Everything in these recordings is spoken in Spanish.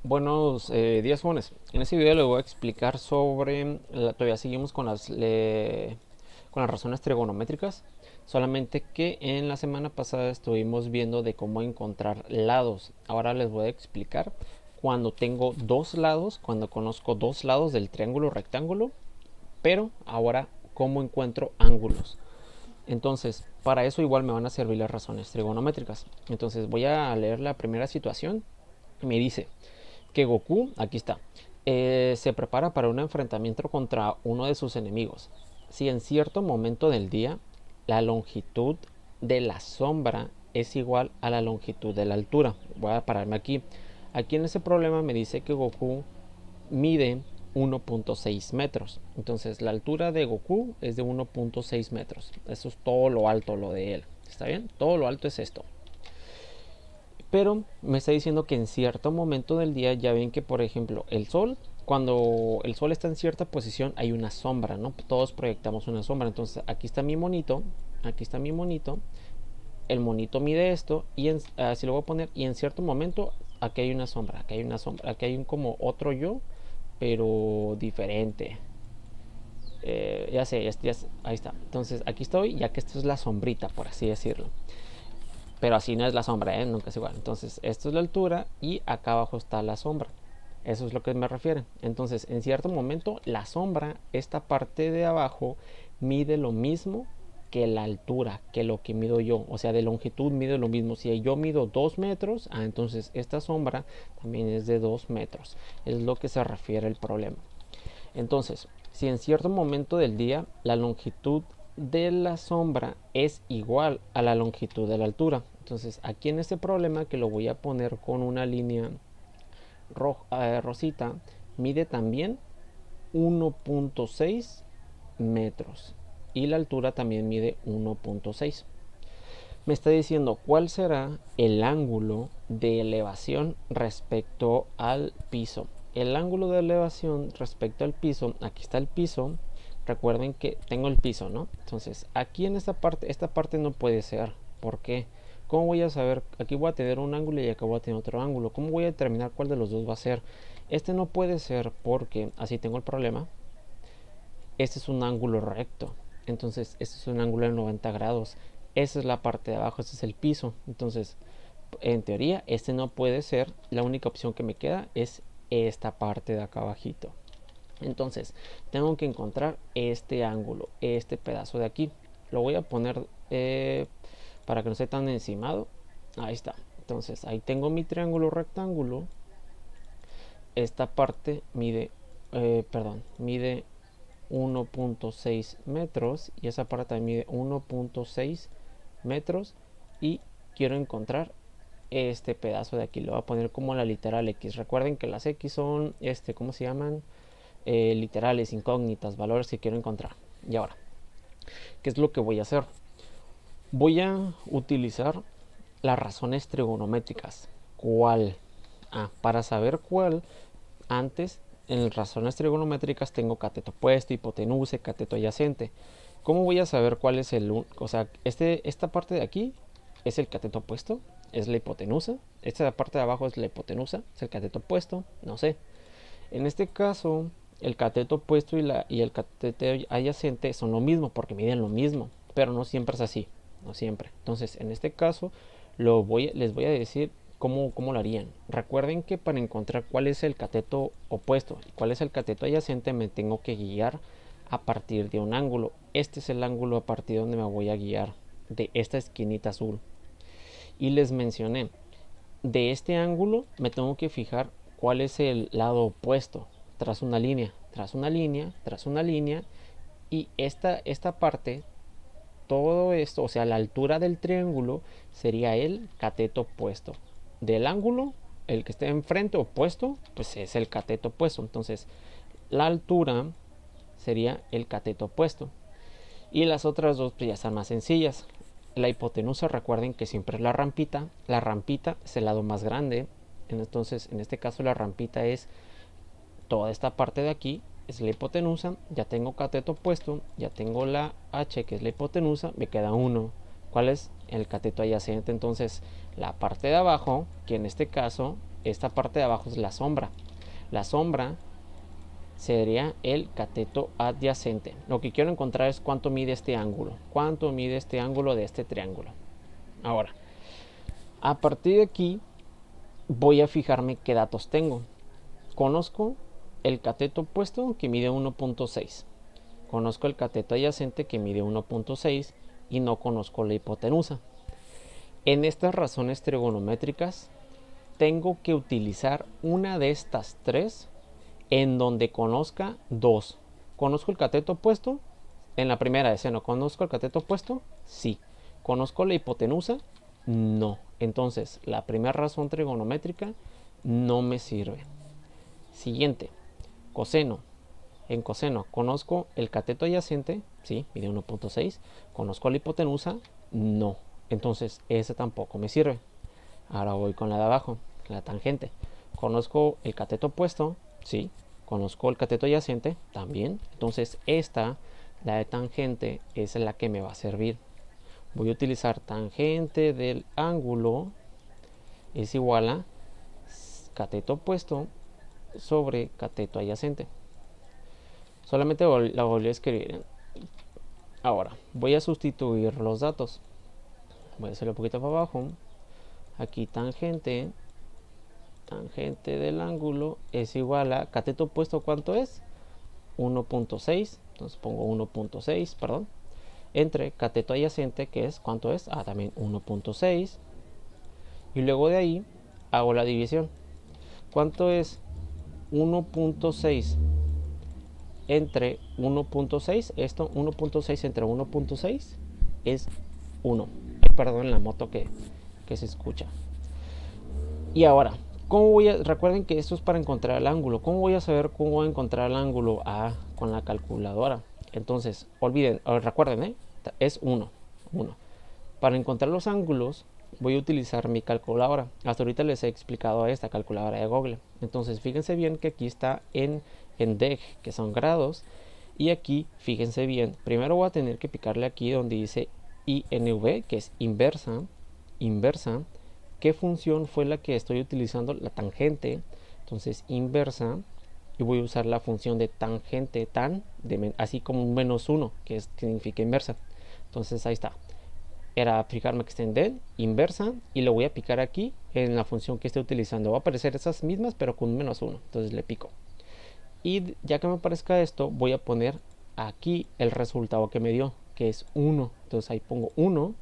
Buenos días, jóvenes. En este video les voy a explicar sobre, todavía seguimos con con las razones trigonométricas, solamente que en la semana pasada estuvimos viendo de cómo encontrar lados. Ahora les voy a explicar cuando tengo dos lados, cuando conozco dos lados del triángulo rectángulo, pero ahora cómo encuentro ángulos. Entonces, para eso igual me van a servir las razones trigonométricas. Entonces voy a leer la primera situación. Me dice que Goku, aquí está, se prepara para un enfrentamiento contra uno de sus enemigos. Si en cierto momento del día la longitud de la sombra es igual a la longitud de la altura. Voy a pararme aquí. Aquí en ese problema me dice que Goku mide 1.6 metros. Entonces la altura de Goku es de 1.6 metros. Eso es todo lo alto, lo de él. ¿Está bien? Todo lo alto es esto. Pero me está diciendo que en cierto momento del día, ya ven que por ejemplo el sol, cuando el sol está en cierta posición hay una sombra, ¿no? Todos proyectamos una sombra. Entonces aquí está mi monito, aquí está mi monito, el monito mide esto y así lo voy a poner, y en cierto momento aquí hay una sombra, aquí hay una sombra, aquí hay un como otro yo, pero diferente. Ya sé, ahí está. Entonces aquí estoy, ya que esto es la sombrita, por así decirlo. Pero así no es la sombra, nunca es igual. Entonces esto es la altura y acá abajo está la sombra. Eso es lo que me refiere. Entonces en cierto momento la sombra, esta parte de abajo, mide lo mismo que la altura, que lo que mido yo. O sea, de longitud mide lo mismo. Si yo mido 2 metros, entonces esta sombra también es de 2 metros. Es lo que se refiere el problema. Entonces, si en cierto momento del día la longitud de la sombra es igual a la longitud de la altura, entonces aquí en este problema, que lo voy a poner con una línea rosita, mide también 1.6 metros y la altura también mide 1.6. Me está diciendo cuál será el ángulo de elevación respecto al piso. El ángulo de elevación respecto al piso, aquí está el piso. Recuerden que tengo el piso, ¿no? Entonces aquí en esta parte no puede ser. ¿Por qué? ¿Cómo voy a saber? Aquí voy a tener un ángulo y acá voy a tener otro ángulo. ¿Cómo voy a determinar cuál de los dos va a ser? Este no puede ser porque así tengo el problema. Este es un ángulo recto, entonces este es un ángulo de 90 grados. Esa es la parte de abajo, este es el piso. Entonces, en teoría, este no puede ser. La única opción que me queda es esta parte de acá abajito. Entonces, tengo que encontrar este ángulo, este pedazo de aquí. Lo voy a poner para que no esté tan encimado. Ahí está. Entonces, ahí tengo mi triángulo rectángulo. Esta parte mide 1.6 metros y esa parte también mide 1.6 metros, y quiero encontrar este pedazo de aquí. Lo voy a poner como la literal X. Recuerden que las X son ¿cómo se llaman? Literales, incógnitas, valores que quiero encontrar. Y ahora, ¿qué es lo que voy a hacer? Voy a utilizar las razones trigonométricas. ¿Cuál? Para saber cuál, antes en las razones trigonométricas tengo cateto opuesto, hipotenusa, cateto adyacente. ¿Cómo voy a saber cuál es o sea, esta parte de aquí es el cateto opuesto, es la hipotenusa? Esta parte de abajo es la hipotenusa, es el cateto opuesto, no sé. En este caso, el cateto opuesto y el cateto adyacente son lo mismo porque miden lo mismo, pero no siempre es así, no siempre. Entonces, en este caso, les voy a decir cómo lo harían. Recuerden que para encontrar cuál es el cateto opuesto y cuál es el cateto adyacente, me tengo que guiar a partir de un ángulo. Este es el ángulo a partir de donde me voy a guiar, de esta esquinita azul. Y les mencioné, de este ángulo me tengo que fijar cuál es el lado opuesto. Tras una línea, tras una línea, tras una línea. Y esta parte, todo esto, o sea, la altura del triángulo sería el cateto opuesto. Del ángulo, el que esté enfrente opuesto, pues es el cateto opuesto. Entonces, la altura sería el cateto opuesto. Y las otras dos pues ya están más sencillas. La hipotenusa, recuerden que siempre es la rampita. La rampita es el lado más grande. Entonces, en este caso, la rampita es toda esta parte de aquí. Es la hipotenusa. Ya tengo cateto opuesto. Ya tengo la H, que es la hipotenusa. Me queda uno. ¿Cuál es? El cateto adyacente. Entonces, la parte de abajo, que en este caso esta parte de abajo es la sombra. La sombra sería el cateto adyacente. Lo que quiero encontrar es cuánto mide este ángulo. Cuánto mide este ángulo de este triángulo. Ahora, a partir de aquí voy a fijarme qué datos tengo. Conozco el cateto opuesto que mide 1.6. Conozco el cateto adyacente que mide 1.6 y no conozco la hipotenusa. En estas razones trigonométricas tengo que utilizar una de estas tres en donde conozca dos. ¿Conozco el cateto opuesto? En la primera escena, ¿conozco el cateto opuesto? Sí. ¿Conozco la hipotenusa? No. Entonces, la primera razón trigonométrica no me sirve. Siguiente, coseno. En coseno, ¿conozco el cateto adyacente? Sí, mide 1.6. ¿Conozco la hipotenusa? No. Entonces, ese tampoco me sirve. Ahora voy con la de abajo, la tangente. ¿Conozco el cateto opuesto? Sí. ¿Conozco el cateto adyacente? También. Entonces, esta, la de tangente, es la que me va a servir. Voy a utilizar tangente del ángulo es igual a cateto opuesto sobre cateto adyacente. Solamente la volví a escribir. Ahora, voy a sustituir los datos. Voy a hacerlo un poquito para abajo. Aquí tangente del ángulo es igual a cateto opuesto, ¿cuánto es? 1.6. Entonces pongo 1.6, perdón. Entre cateto adyacente, que es, ¿cuánto es? También 1.6. Y luego de ahí hago la división. ¿Cuánto es 1.6 entre 1.6? Esto, 1.6 entre 1.6 es 1. Perdón la moto que se escucha. Y ahora, ¿cómo voy a...? Recuerden que esto es para encontrar el ángulo. ¿Cómo voy a saber cómo voy a encontrar el ángulo? Con la calculadora. Entonces, recuerden, es 1. Para encontrar los ángulos, voy a utilizar mi calculadora. Hasta ahorita les he explicado esta calculadora de Google. Entonces, fíjense bien que aquí está en DEG, que son grados. Y aquí, fíjense bien, primero voy a tener que picarle aquí donde dice INV, que es inversa. ¿Qué función fue la que estoy utilizando? La tangente. Entonces, inversa. Y voy a usar la función de tangente, así como un -1, que significa inversa. Entonces, ahí está. Era fijarme extender, inversa, y lo voy a picar aquí en la función que esté utilizando. Va a aparecer esas mismas, pero con un -1. Entonces le pico. Y ya que me aparezca esto, voy a poner aquí el resultado que me dio, que es 1. Entonces ahí pongo 1.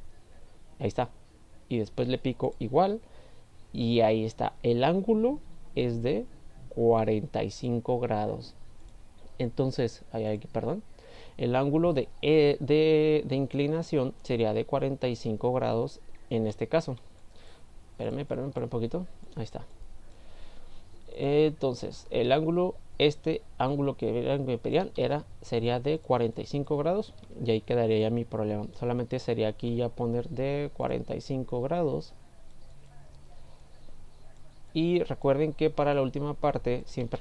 Ahí está. Y después le pico igual. Y ahí está. El ángulo es de 45 grados. Entonces, perdón. El ángulo de inclinación sería de 45 grados en este caso. Espérenme un poquito. Ahí está. Entonces, el ángulo, este ángulo que me pedían sería de 45 grados. Y ahí quedaría ya mi problema. Solamente sería aquí ya poner de 45 grados. Y recuerden que para la última parte siempre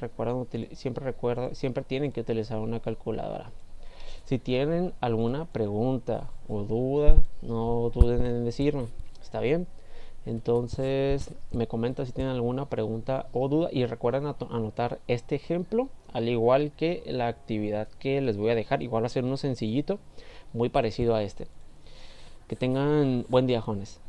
tienen que utilizar una calculadora. Si tienen alguna pregunta o duda, no duden en decirme. ¿Está bien? Entonces me comentan si tienen alguna pregunta o duda. Y recuerden anotar este ejemplo, al igual que la actividad que les voy a dejar. Igual va a ser uno sencillito, muy parecido a este. Que tengan buen día, jóvenes.